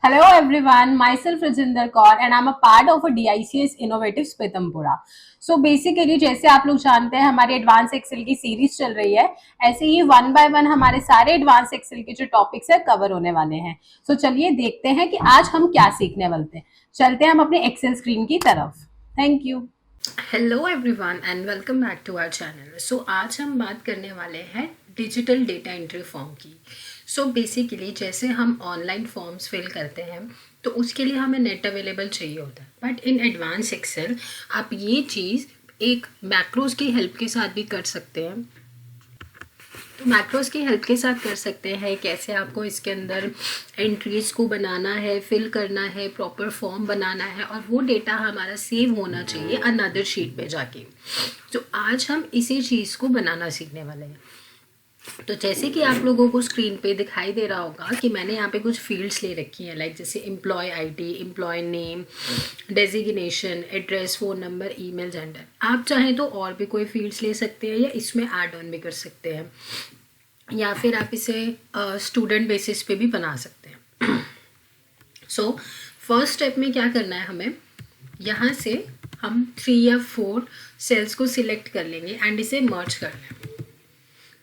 Hello everyone, myself Rajinder Kaur and I'm a part of a DICS Innovative Pitampura. So basically जैसे आप लोग जानते हैं हमारी एडवांस एक्सेल की सीरीज चल रही है, ऐसे ही वन बाय वन हमारे सारे एडवांस एक्सेल के जो टॉपिक्स है कवर होने वाले हैं. So चलिए देखते हैं कि आज हम क्या सीखने वाले हैं. चलते हैं हम अपने एक्सेल स्क्रीन की तरफ. Thank you. Hello everyone and welcome back to our channel. So आज हम बात करने वाले हैं डिजिटल डेटा एंट्री फॉर्म की. सो बेसिकली जैसे हम ऑनलाइन फॉर्म्स फिल करते हैं तो उसके लिए हमें नेट अवेलेबल चाहिए होता है, बट इन एडवांस एक्सेल आप ये चीज़ एक मैक्रोज की हेल्प के साथ भी कर सकते हैं. तो मैक्रोज की हेल्प के साथ कर सकते हैं कैसे आपको इसके अंदर एंट्रीज को बनाना है, फिल करना है, प्रॉपर फॉर्म बनाना है और वो डेटा हमारा सेव होना चाहिए अनदर शीट पे जाके. तो आज हम इसी चीज़ को बनाना सीखने वाले हैं. तो जैसे कि आप लोगों को स्क्रीन पे दिखाई दे रहा होगा कि मैंने यहाँ पे कुछ फील्ड्स ले रखी हैं, लाइक जैसे employee ID, employee name, designation, address, phone number, email, gender. आप चाहें तो और भी कोई फील्ड्स ले सकते हैं या इसमें ऐड ऑन भी कर सकते हैं, या फिर आप इसे स्टूडेंट बेसिस पे भी बना सकते हैं. सो फर्स्ट स्टेप में क्या करना है, हमें यहाँ से हम 3 या 4 सेल्स को सिलेक्ट कर लेंगे एंड इसे मर्ज कर लें.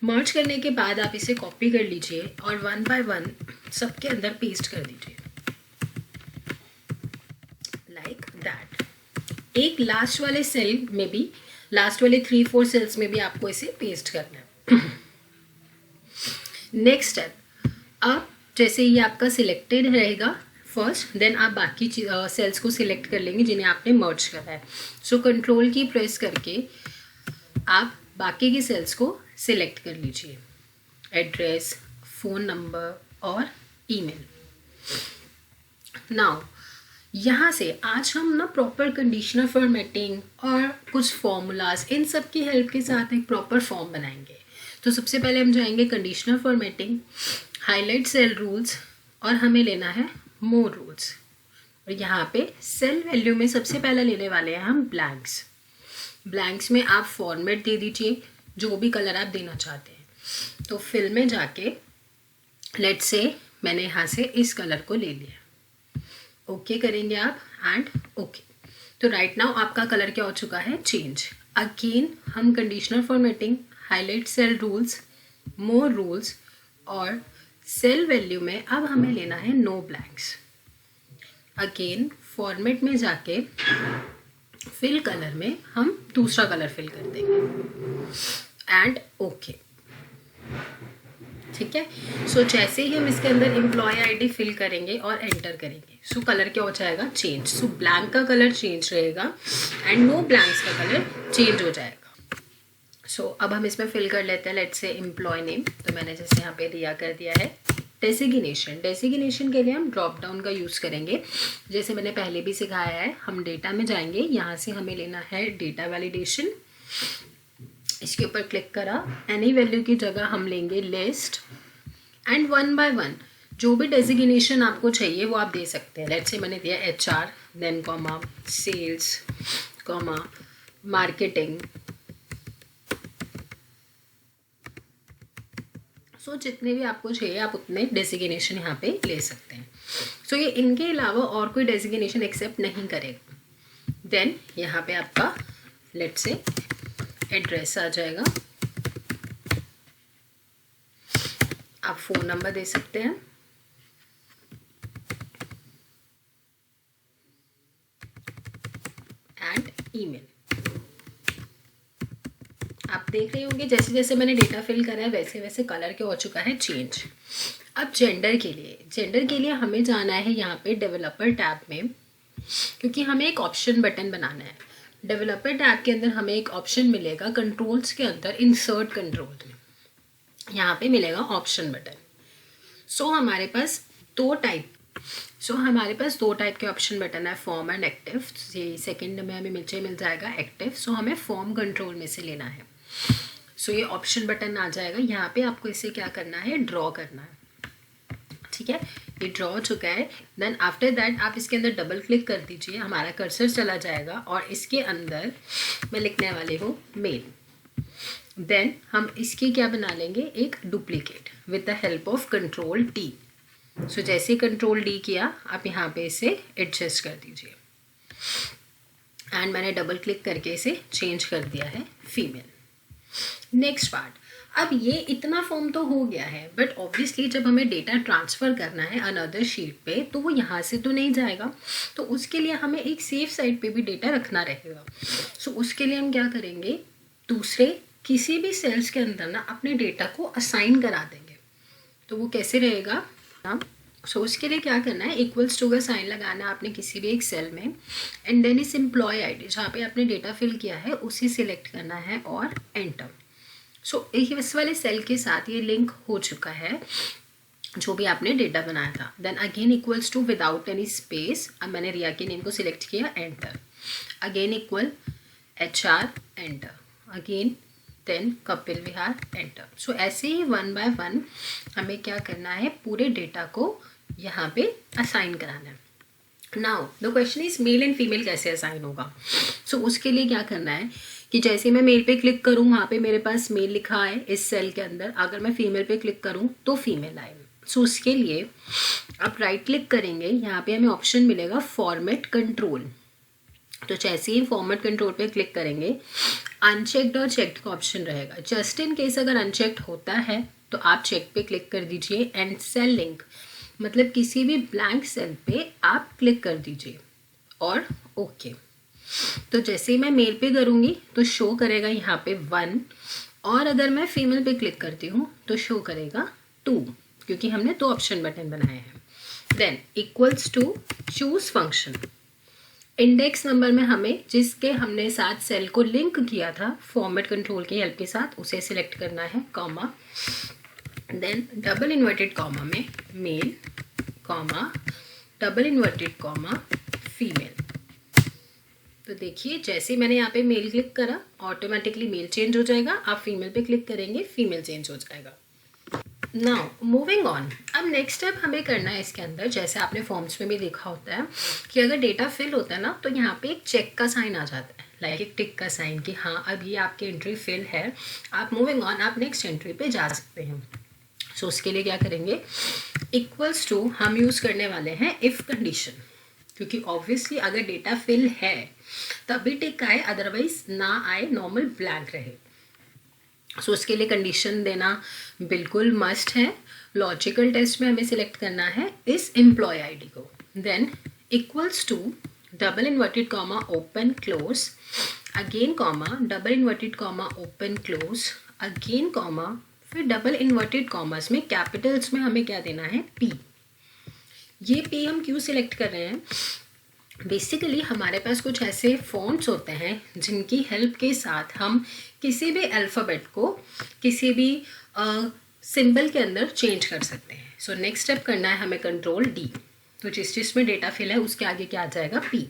मर्ज करने के बाद आप इसे कॉपी कर लीजिए और वन बाय वन सबके अंदर पेस्ट कर दीजिए लाइक दैट. एक लास्ट वाले सेल में भी, लास्ट वाले 3-4 सेल्स में भी आपको इसे पेस्ट करना है. नेक्स्ट स्टेप, अब जैसे ये आपका सिलेक्टेड रहेगा फर्स्ट, देन आप बाकी सेल्स को सिलेक्ट कर लेंगे जिन्हें आपने मर्ज करा है. सो कंट्रोल की प्रेस करके आप बाकी की सेल्स को सिलेक्ट कर लीजिए, एड्रेस, फ़ोन नंबर और ईमेल. नाउ यहाँ से आज हम ना प्रॉपर कंडीशनल फॉर्मेटिंग और कुछ फॉर्मूलाज इन सब की हेल्प के साथ एक प्रॉपर फॉर्म बनाएंगे. तो सबसे पहले हम जाएंगे conditional formatting, highlight cell rules और हमें लेना है मोर रूल्स. और यहाँ पे सेल वैल्यू में सबसे पहले लेने वाले हैं हम ब्लैंक्स. ब्लैंक्स में आप फॉर्मेट दे दीजिए जो भी कलर आप देना चाहते हैं. तो फिल में जाके लेट्स से मैंने यहाँ से इस कलर को ले लिया, ओके करेंगे आप एंड ओके. तो राइट नाउ आपका कलर क्या हो चुका है, चेंज. अगेन हम conditional formatting, highlight cell rules, more rules और सेल वैल्यू में अब हमें लेना है नो ब्लैंक्स. अगेन फॉर्मेट में जाके फिल कलर में हम दूसरा कलर फिल कर देंगे एंड ओके. ठीक है. सो जैसे ही हम इसके अंदर एम्प्लॉय आईडी फिल करेंगे और एंटर करेंगे, सो कलर क्या हो जाएगा, चेंज. सो ब्लैंक का कलर चेंज रहेगा एंड नो ब्लैंक्स का कलर चेंज हो जाएगा. सो अब हम इसमें फिल कर लेते हैं लेट्स से एम्प्लॉय नेम. तो मैंने जैसे यहाँ पे दिया कर दिया है. डेजिग्नेशन, डेजिग्नेशन के लिए हम ड्रॉप डाउन का यूज़ करेंगे जैसे मैंने पहले भी सिखाया है. हम डेटा में जाएंगे, यहाँ से हमें लेना है डेटा वैलिडेशन. इसके ऊपर क्लिक करा, एनी वैल्यू की जगह हम लेंगे list and one by one जो भी डेजिग्नेशन आपको चाहिए वो आप दे सकते हैं. लेट्स से मैंने दिया HR, then comma sales, comma marketing. So जितने भी आपको चाहिए आप उतने डेजिग्नेशन यहाँ पे ले सकते हैं. सो ये इनके अलावा और कोई डेजिग्नेशन एक्सेप्ट नहीं करेगा. देन यहाँ पे आपका लेट्स से एड्रेस आ जाएगा. आप फ़ोन नंबर दे सकते हैं एंड ईमेल. आप देख रहे होंगे जैसे जैसे मैंने डेटा फिल करा है वैसे वैसे कलर क्या हो चुका है, चेंज. अब जेंडर के लिए हमें जाना है यहाँ पे डेवलपर टैब में, क्योंकि हमें एक ऑप्शन बटन बनाना है. डेवलपर टैब के अंदर हमें एक ऑप्शन मिलेगा कंट्रोल्स के अंदर, इंसर्ट कंट्रोल में यहाँ पे मिलेगा ऑप्शन बटन. सो हमारे पास दो टाइप के ऑप्शन बटन है, फॉर्म एंड एक्टिव. ये सेकंड में हमें मिल जाएगा एक्टिव. सो हमें फॉर्म कंट्रोल में से लेना है. सो ये ऑप्शन बटन आ जाएगा. यहाँ पे आपको इसे क्या करना है, ड्रॉ करना है. ठीक है, ये ड्रॉ हो चुका है. देन आफ्टर दैट आप इसके अंदर डबल क्लिक कर दीजिए, हमारा कर्सर चला जाएगा और इसके अंदर मैं लिखने वाली हूँ मेल. देन हम इसकी क्या बना लेंगे, एक duplicate with the help of control T. सो जैसे कंट्रोल डी किया आप यहाँ पे इसे एडजस्ट कर दीजिए एंड मैंने डबल क्लिक करके इसे चेंज कर दिया है फीमेल। नेक्स्ट पार्ट, अब ये इतना फॉर्म तो हो गया है, बट ऑब्वियसली जब हमें डेटा ट्रांसफ़र करना है अनदर शीट पे तो वो यहाँ से तो नहीं जाएगा, तो उसके लिए हमें एक सेफ साइड पे भी डेटा रखना रहेगा। सो उसके लिए हम क्या करेंगे, दूसरे किसी भी सेल्स के अंदर ना अपने डेटा को असाइन करा देंगे। तो वो कैसे रहेगा ना, सो उसके लिए क्या करना है, इक्वल्स टू का साइन लगाना है आपने किसी भी एक सेल में एंड देन इस एम्प्लॉय आईडी जहाँ पे आपने डेटा फिल किया है उसे सिलेक्ट करना है और एंटर। सो इस वाले सेल के साथ ये लिंक हो चुका है जो भी आपने डेटा बनाया था। Then again equals to without any space, अब मैंने रिया के नेम को सिलेक्ट किया, enter. Again equal HR, enter again, then Kapil Vihar, enter. So ऐसे ही 1 बाय 1 हमें क्या करना है, पूरे डेटा को यहाँ पे असाइन कराना है। Now the question is male and female कैसे असाइन होगा। सो उसके लिए क्या करना है कि जैसे मैं मेल पे क्लिक करूँ वहाँ पे मेरे पास मेल लिखा है इस सेल के अंदर, अगर मैं फीमेल पे क्लिक करूँ तो फीमेल आए। सो उसके लिए आप राइट क्लिक करेंगे, यहाँ पे हमें ऑप्शन मिलेगा फॉर्मेट कंट्रोल। तो जैसे ही फॉर्मेट कंट्रोल पे क्लिक करेंगे अनचेक्ड और चेक्ड का ऑप्शन रहेगा। जस्ट इन केस अगर अनचेक्ड होता है तो आप चेक पे क्लिक कर दीजिए एंड सेल लिंक, मतलब किसी भी ब्लैंक सेल पे आप क्लिक कर दीजिए और ओके। तो जैसे ही मैं मेल पे करूँगी तो शो करेगा यहाँ पे 1 और अगर मैं फीमेल पे क्लिक करती हूँ तो शो करेगा 2, क्योंकि हमने 2 ऑप्शन बटन बनाए हैं। Then equals to choose function, index number में हमें जिसके हमने साथ सेल को लिंक किया था फॉर्मेट कंट्रोल की हेल्प के साथ उसे सिलेक्ट करना है, comma, then double inverted comma में male, comma, double inverted comma female. तो देखिए जैसे मैंने यहाँ पे मेल क्लिक करा ऑटोमेटिकली मेल चेंज हो जाएगा, आप फीमेल पे क्लिक करेंगे फीमेल चेंज हो जाएगा। नाउ मूविंग ऑन, अब नेक्स्ट स्टेप हमें करना है इसके अंदर, जैसे आपने फॉर्म्स में भी देखा होता है कि अगर डेटा फिल होता है ना तो यहाँ पे एक चेक का साइन आ जाता है, लाइक एक टिक का साइन कि हाँ अब ये आपकी एंट्री फिल है, आप मूविंग ऑन, आप नेक्स्ट एंट्री पे जा सकते हैं। सो उसके लिए क्या करेंगे, इक्वल्स टू हम यूज़ करने वाले हैं इफ़ कंडीशन, क्योंकि ऑब्वियसली अगर डेटा फिल है तभी टिक आए, अदरवाइज ना आए, नॉर्मल ब्लैंक रहे। सो उसके लिए कंडीशन देना बिल्कुल मस्ट है। लॉजिकल टेस्ट में हमें सिलेक्ट करना है इस एम्प्लॉय आईडी को, then equals to double inverted comma open close, again comma, double inverted comma open close, again comma, फिर डबल इन्वर्टेड कॉमर्स में कैपिटल्स में हमें क्या देना है, P। ये P हम क्यों सिलेक्ट कर रहे हैं, बेसिकली हमारे पास कुछ ऐसे फॉन्ट्स होते हैं जिनकी हेल्प के साथ हम किसी भी अल्फ़ाबेट को किसी भी सिंबल के अंदर चेंज कर सकते हैं। सो नेक्स्ट स्टेप करना है हमें कंट्रोल D, तो जिसमें डेटा फिल है उसके आगे क्या आ जाएगा, P।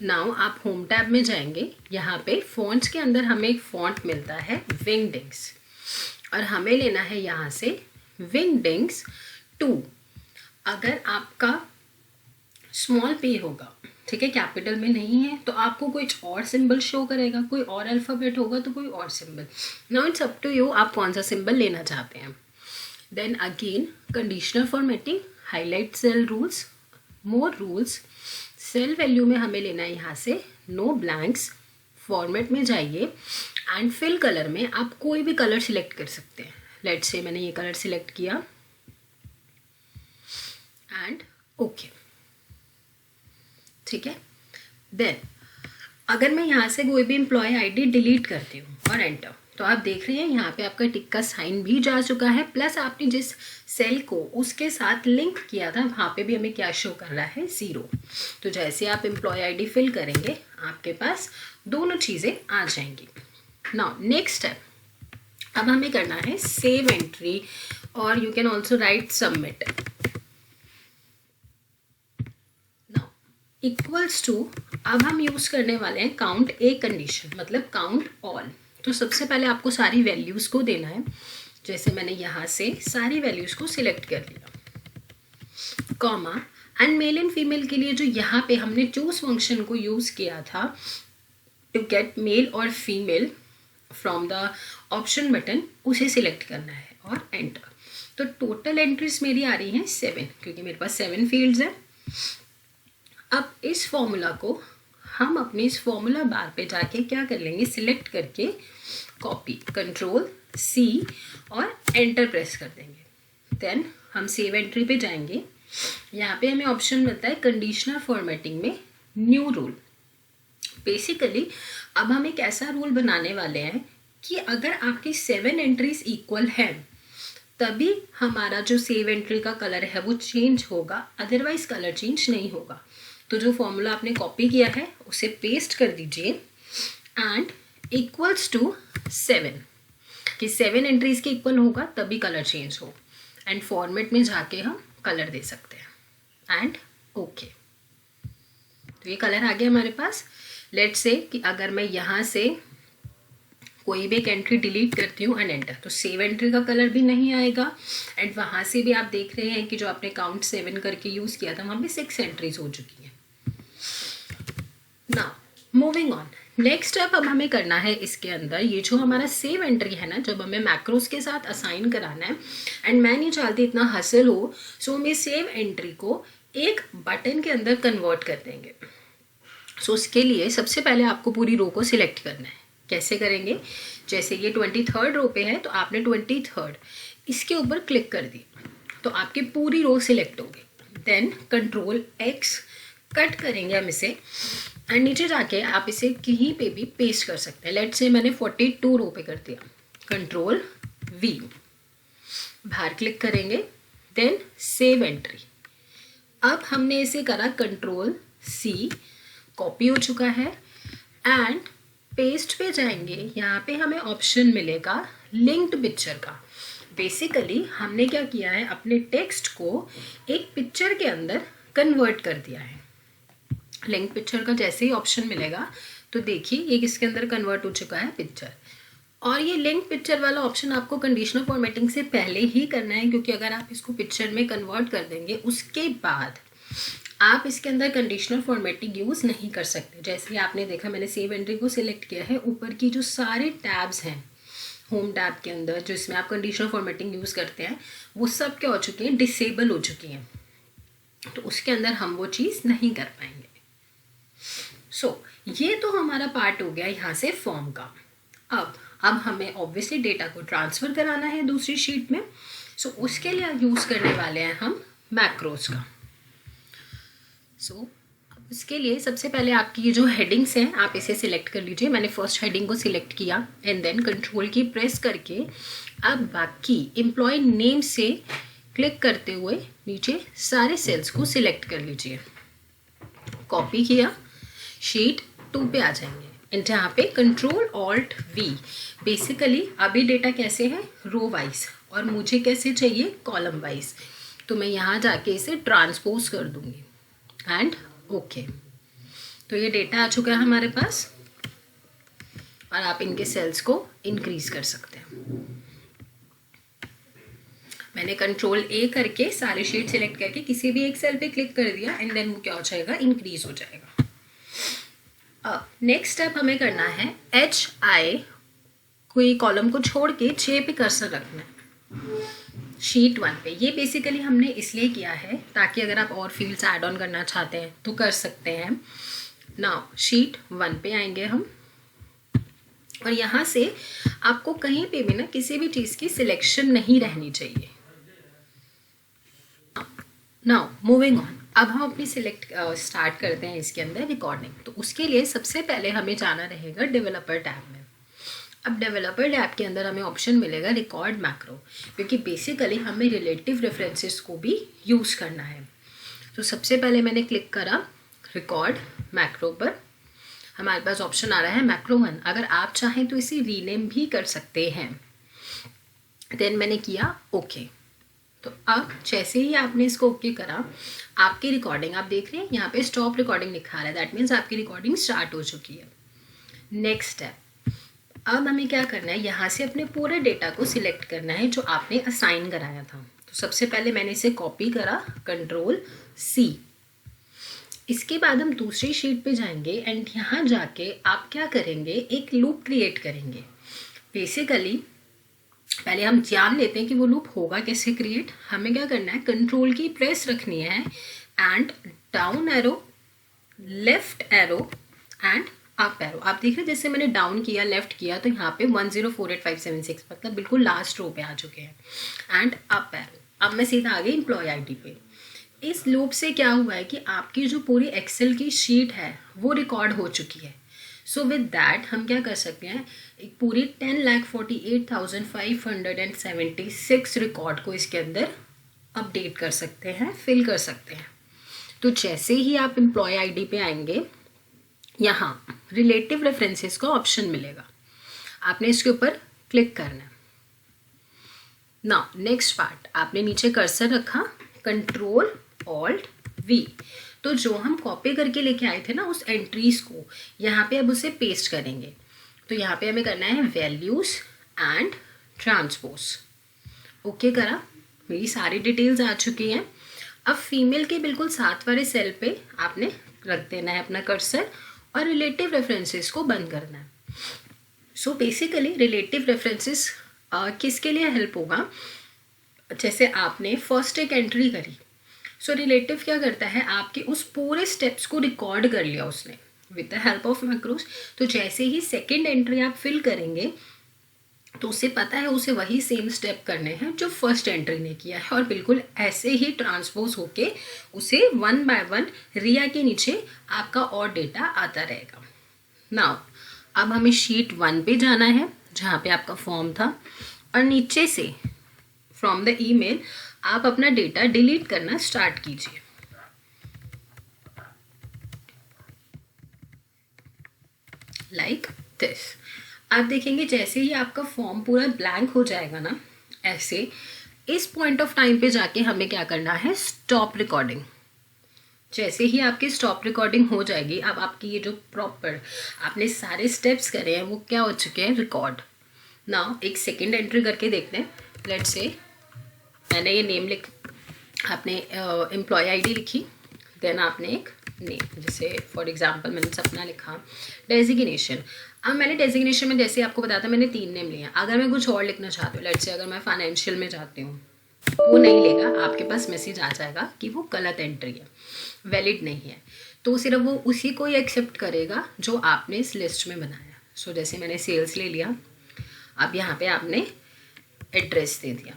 नाउ आप होम टैब में जाएंगे, यहाँ पे फॉन्ट्स के अंदर हमें एक फॉन्ट मिलता है विंगडिंग्स और हमें लेना है यहाँ से विंगडिंग्स 2। अगर आपका स्मॉल p होगा, ठीक है, कैपिटल में नहीं है, तो आपको कुछ और सिंबल शो करेगा, कोई और अल्फ़ाबेट होगा तो कोई और symbol. Now it's up to you, आप कौन सा सिंबल लेना चाहते हैं। Then again conditional formatting, highlight cell rules, more rules, cell value में हमें लेना है यहाँ से नो ब्लैंक्स, फॉर्मेट में जाइए एंड फिल कलर में आप कोई भी कलर सिलेक्ट कर सकते हैं। लेट्स से मैंने ये कलर सिलेक्ट किया एंड ओके, ठीक है। देन अगर मैं यहाँ से कोई भी एम्प्लॉय आईडी डिलीट करती हूँ और एंटर, तो आप देख रहे हैं यहाँ पे आपका टिक का साइन भी जा चुका है, प्लस आपने जिस सेल को उसके साथ लिंक किया था वहाँ पे भी हमें क्या शो कर रहा है, 0। तो जैसे आप एम्प्लॉय आईडी फिल करेंगे आपके पास दोनों चीज़ें आ जाएंगी। नाउ नेक्स्ट स्टेप, अब हमें करना है सेव एंट्री और you can also write submit. Equals to, अब हम यूज़ करने वाले हैं काउंट ए कंडीशन, मतलब काउंट ऑल। तो सबसे पहले आपको सारी वैल्यूज़ को देना है, जैसे मैंने यहाँ से सारी वैल्यूज़ को सिलेक्ट कर लिया, comma, and male and female के लिए जो यहाँ पे हमने चूज फंक्शन को यूज़ किया था टू गेट मेल और female from the option button, उसे सिलेक्ट करना है और एंटर। तो टोटल एंट्रीज मेरी आ रही हैं 7, क्योंकि मेरे पास 7 फील्ड्स हैं। अब इस फॉर्मूला को हम अपने इस फॉर्मूला बार पे जाके क्या कर लेंगे, सिलेक्ट करके कॉपी, कंट्रोल C और एंटर प्रेस कर देंगे। देन हम सेव एंट्री पे जाएंगे। यहाँ पे हमें ऑप्शन मिलता है कंडीशनल फॉर्मेटिंग में न्यू रूल। बेसिकली अब हम एक ऐसा रूल बनाने वाले हैं कि अगर आपकी 7 एंट्रीज इक्वल हैं तभी हमारा जो सेव एंट्री का कलर है वो चेंज होगा, अदरवाइज कलर चेंज नहीं होगा। तो जो फॉर्मूला आपने कॉपी किया है उसे पेस्ट कर दीजिए एंड इक्वल्स टू 7, कि 7 एंट्रीज के इक्वल होगा तभी कलर चेंज हो। एंड फॉर्मेट में जाके हम कलर दे सकते हैं एंड ओके। तो ये कलर आ गया हमारे पास। लेट्स से कि अगर मैं यहाँ से कोई भी एक एंट्री डिलीट करती हूँ एंड एंटर, तो सेव एंट्री का कलर भी नहीं आएगा। एंड वहाँ से भी आप देख रहे हैं कि जो आपने काउंट 7 करके यूज़ किया था वहाँ पे 6 एंट्रीज हो चुकी हैं। Now moving on, next step अब हमें करना है इसके अंदर, ये जो हमारा सेव एंट्री है ना, जब हमें मैक्रोस के साथ असाइन कराना है एंड मैं नहीं चाहती इतना हसल हो, सो हम इस सेव एंट्री को एक बटन के अंदर कन्वर्ट कर देंगे। सो उसके लिए सबसे पहले आपको पूरी रो को सिलेक्ट करना है। कैसे करेंगे, जैसे ये 23rd रो पे है तो आपने 23rd इसके ऊपर क्लिक कर दी तो आपकी पूरी रो सिलेक्ट होगी। देन कंट्रोल X कट करेंगे हम इसे एंड नीचे जाके आप इसे कहीं पे भी पेस्ट कर सकते हैं। लेट्स से मैंने 42 रो पे कर दिया, कंट्रोल V, बाहर क्लिक करेंगे, देन सेव एंट्री। अब हमने इसे करा कंट्रोल C, कॉपी हो चुका है एंड पेस्ट पे जाएंगे। यहाँ पे हमें ऑप्शन मिलेगा लिंक्ड पिक्चर का। बेसिकली हमने क्या किया है, अपने टेक्स्ट को एक पिक्चर के अंदर कन्वर्ट कर दिया है। लिंक पिक्चर का जैसे ही ऑप्शन मिलेगा तो देखिए ये किसके अंदर कन्वर्ट हो चुका है, पिक्चर। और ये लिंक पिक्चर वाला ऑप्शन आपको कंडीशनल फॉर्मेटिंग से पहले ही करना है, क्योंकि अगर आप इसको पिक्चर में कन्वर्ट कर देंगे उसके बाद आप इसके अंदर कंडीशनल फॉर्मेटिंग यूज़ नहीं कर सकते। जैसे आपने देखा मैंने सेव एंट्री को सिलेक्ट किया है, ऊपर की जो सारे टैब्स हैं होम टैब के अंदर जो इसमें आप कंडीशनल फॉर्मेटिंग यूज़ करते हैं वो सब क्या हो चुकी हैं, डिसेबल हो चुकी हैं। तो उसके अंदर हम वो चीज़ नहीं कर पाएंगे। सो ये तो हमारा पार्ट हो गया यहाँ से फॉर्म का। अब हमें ऑब्वियसली डेटा को ट्रांसफ़र कराना है दूसरी शीट में। सो उसके लिए यूज़ करने वाले हैं हम मैक्रोस का। सो इसके लिए सबसे पहले आपकी ये जो हेडिंग्स हैं आप इसे सिलेक्ट कर लीजिए। मैंने फर्स्ट हेडिंग को सिलेक्ट किया एंड देन कंट्रोल की प्रेस करके अब बाकी एम्प्लॉय नेम से क्लिक करते हुए नीचे सारे सेल्स को सिलेक्ट कर लीजिए। कॉपी किया, शीट 2 पे आ जाएंगे एंड जहाँ पे कंट्रोल ऑल्ट V। बेसिकली अभी डेटा कैसे है, रो वाइज, और मुझे कैसे चाहिए, कॉलम वाइज। तो मैं यहाँ जाके इसे ट्रांसपोज कर दूँगी एंड ओके। तो ये डेटा आ चुका है हमारे पास और आप इनके सेल्स को इंक्रीज कर सकते हैं। मैंने कंट्रोल A करके सारे शीट सिलेक्ट करके किसी भी एक सेल पे क्लिक कर दिया एंड देन वो क्या हो जाएगा, इंक्रीज हो जाएगा। अब नेक्स्ट स्टेप हमें करना है HI, कोई कॉलम को छोड़ के J पे कर्सर रखना है शीट 1 पे। ये बेसिकली हमने इसलिए किया है ताकि अगर आप और फील्ड्स ऐड ऑन करना चाहते हैं तो कर सकते हैं। नाउ शीट 1 पे आएंगे हम और यहाँ से आपको कहीं पे भी ना किसी भी चीज़ की सिलेक्शन नहीं रहनी चाहिए। नाउ मूविंग ऑन, अब हम अपनी स्टार्ट करते हैं इसके अंदर रिकॉर्डिंग। तो उसके लिए सबसे पहले हमें जाना रहेगा डेवलपर टैब में। अब डेवलपर टैब के अंदर हमें ऑप्शन मिलेगा रिकॉर्ड मैक्रो, क्योंकि बेसिकली हमें रिलेटिव रेफरेंसेस को भी यूज़ करना है। तो सबसे पहले मैंने क्लिक करा रिकॉर्ड मैक्रो पर, हमारे पास ऑप्शन आ रहा है मैक्रो 1। अगर आप चाहें तो इसे रीनेम भी कर सकते हैं। देन मैंने किया ओके। तो अब जैसे ही आपने इसको ओके करा, आपकी रिकॉर्डिंग आप देख रहे हैं यहाँ पे स्टॉप रिकॉर्डिंग लिखा रहा है, दैट मीन्स आपकी रिकॉर्डिंग स्टार्ट हो चुकी है। नेक्स्ट स्टेप, अब हमें क्या करना है, यहाँ से अपने पूरे डेटा को सिलेक्ट करना है जो आपने असाइन कराया था। तो सबसे पहले मैंने इसे कॉपी करा, कंट्रोल C। इसके बाद हम दूसरी शीट पे जाएंगे एंड यहाँ जाके आप क्या करेंगे, एक लूप क्रिएट करेंगे। बेसिकली पहले हम जान लेते हैं कि वो लूप होगा कैसे क्रिएट। हमें क्या करना है, कंट्रोल की प्रेस रखनी है and down arrow, left arrow and up arrow. आप देख रहे हैं जैसे मैंने डाउन किया, लेफ्ट किया, तो यहाँ पे 1048,576 मतलब बिल्कुल लास्ट रो पे आ चुके हैं, एंड अप एरो। अब मैं सीधा आ गई एम्प्लॉय आईडी पे। इस लूप से क्या हुआ है कि आपकी जो पूरी एक्सेल की शीट है वो रिकॉर्ड हो चुकी है। सो विद दैट हम क्या कर सकते हैं, एक पूरी 10,48,576 रिकॉर्ड को इसके अंदर अपडेट कर सकते हैं, फिल कर सकते हैं। तो जैसे ही आप एम्प्लॉय आईडी पे आएंगे, यहाँ रिलेटिव रेफरेंसेस का ऑप्शन मिलेगा, आपने इसके ऊपर क्लिक करना है। नाउ नेक्स्ट पार्ट, आपने नीचे कर्सर रखा, कंट्रोल ऑल्ट वी, तो जो हम कॉपी करके लेके आए थे ना उस एंट्रीज को, यहाँ पे अब उसे पेस्ट करेंगे। तो यहाँ पे हमें करना है वैल्यूज एंड ट्रांसपोज। ओके करा, मेरी सारी डिटेल्स आ चुकी हैं। अब फीमेल के बिल्कुल साथ वाले सेल पे आपने रख देना है अपना कर्सर और रिलेटिव रेफरेंसेस को बंद करना है। सो बेसिकली रिलेटिव रेफरेंसेस किसके लिए हेल्प होगा, जैसे आपने फर्स्ट एक एंट्री करी, सो रिलेटिव क्या करता है, आपके उस पूरे स्टेप्स को रिकॉर्ड कर लिया उसने with the help of macros. तो जैसे ही सेकेंड एंट्री आप फिल करेंगे तो उसे पता है उसे वही सेम स्टेप करने हैं जो फर्स्ट एंट्री ने किया है, और बिल्कुल ऐसे ही ट्रांसपोज होके उसे 1 बाय 1 रिया के नीचे आपका और डेटा आता रहेगा। नाउ अब हमें शीट 1 पे जाना है जहाँ पे आपका फॉर्म था, और नीचे से फ्रॉम द ईमेल आप अपना डेटा डिलीट करना स्टार्ट कीजिए। Like this. आप देखेंगे जैसे ही आपका फॉर्म पूरा ब्लैंक हो जाएगा ना, ऐसे इस पॉइंट ऑफ टाइम पे जाके हमें क्या करना है, स्टॉप रिकॉर्डिंग। जैसे ही आपकी स्टॉप रिकॉर्डिंग हो जाएगी, अब आपकी ये जो प्रॉपर आपने सारे स्टेप्स करे हैं वो क्या हो चुके हैं, रिकॉर्ड। नाउ एक सेकेंड एंट्री करके देखते हैं। लेट्स से मैंने ये नेम आपने एम्प्लॉय आईडी लिखी, देन आपने एक नेम, जैसे फॉर एग्जांपल मैंने सपना लिखा। डेजिग्नेशन, अब मैंने डेजिग्नेशन में जैसे आपको बताया था मैंने 3 नेम लिए। अगर मैं कुछ और लिखना चाहती हूँ, लेट्स से अगर मैं फाइनेंशियल में जाती हूँ, वो नहीं लेगा, आपके पास मैसेज आ जाएगा कि वो गलत एंट्री है, वैलिड नहीं है। तो सिर्फ वो उसी को ही एक्सेप्ट करेगा जो आपने इस लिस्ट में बनाया। सो जैसे मैंने सेल्स ले लिया, अब यहाँ पे आपने एड्रेस दे दिया,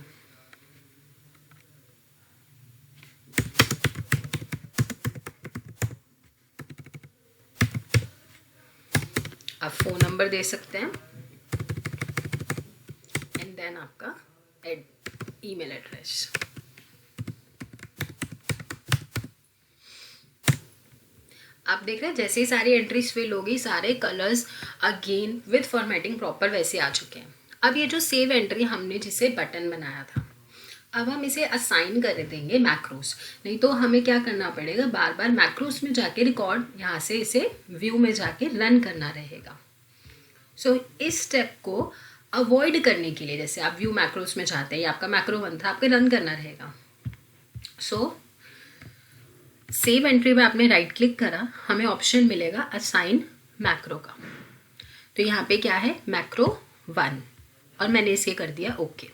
आप फ़ोन नंबर दे सकते हैं, एंड देन आपका ईमेल एड्रेस। आप देख रहे हैं जैसे ही सारी एंट्रीज फिल होगी, सारे colours again with formatting proper वैसे आ चुके हैं। अब ये जो सेव एंट्री हमने जिसे बटन बनाया था, अब हम इसे असाइन कर देंगे मैक्रोस। नहीं तो हमें क्या करना पड़ेगा, बार बार मैक्रोस में जाके रिकॉर्ड, यहाँ से इसे व्यू में जाके रन करना रहेगा। सो इस स्टेप को अवॉइड करने के लिए, जैसे आप व्यू मैक्रोस में जाते हैं, ये आपका मैक्रो 1 था, आपके रन करना रहेगा। सो सेव एंट्री में आपने राइट क्लिक करा, हमें ऑप्शन मिलेगा असाइन मैक्रो का। तो यहाँ पे क्या है, मैक्रो 1, और मैंने इसे कर दिया ओके।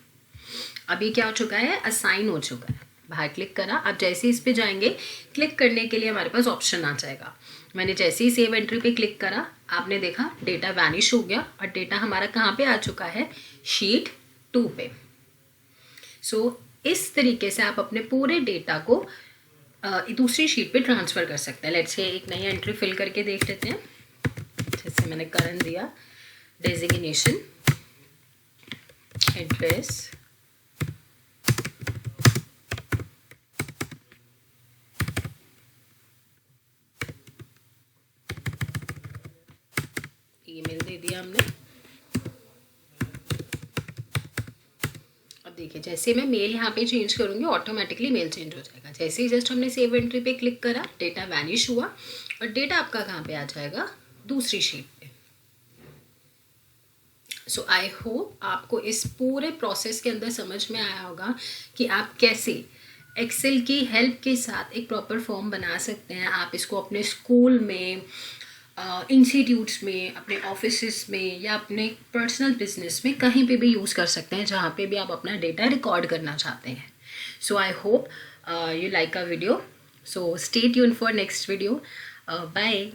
अभी क्या हो चुका है, असाइन हो चुका है। बाहर क्लिक करा, अब जैसे इस पे जाएंगे, क्लिक करने के लिए हमारे पास ऑप्शन आ जाएगा। मैंने जैसे ही सेव एंट्री पे क्लिक करा, आपने देखा डेटा वैनिश हो गया, और डेटा हमारा कहाँ पे आ चुका है, शीट 2 पे। सो इस तरीके से आप अपने पूरे डेटा को दूसरी शीट पे ट्रांसफ़र कर सकते हैं। लेट्स से एक नई एंट्री फिल करके देख लेते हैं। जैसे मैंने करण दिया, डेजिग्नेशन, एड्रेस, ईमेल दे दिया हमने। अब देखिए जैसे मैं मेल यहाँ पे चेंज करूँगी, ऑटोमेटिकली मेल चेंज हो जाएगा। जैसे ही जस्ट हमने सेव एंट्री पे क्लिक करा, डेटा वैनिश हुआ, और डेटा आपका कहाँ पे आ जाएगा, दूसरी शीट पे। सो आई होप आपको इस पूरे प्रोसेस के अंदर समझ में आया होगा कि आप कैसे एक्सेल की हेल्प के साथ एक प्रॉपर फॉर्म बना सकते हैं। आप इसको अपने स्कूल में, इंस्टीट्यूट्स में, अपने ऑफिस में या अपने पर्सनल बिजनेस में कहीं पे भी यूज़ कर सकते हैं जहाँ पे भी आप अपना डेटा रिकॉर्ड करना चाहते हैं. So I hope you like our video. So stay tuned for next video. Bye.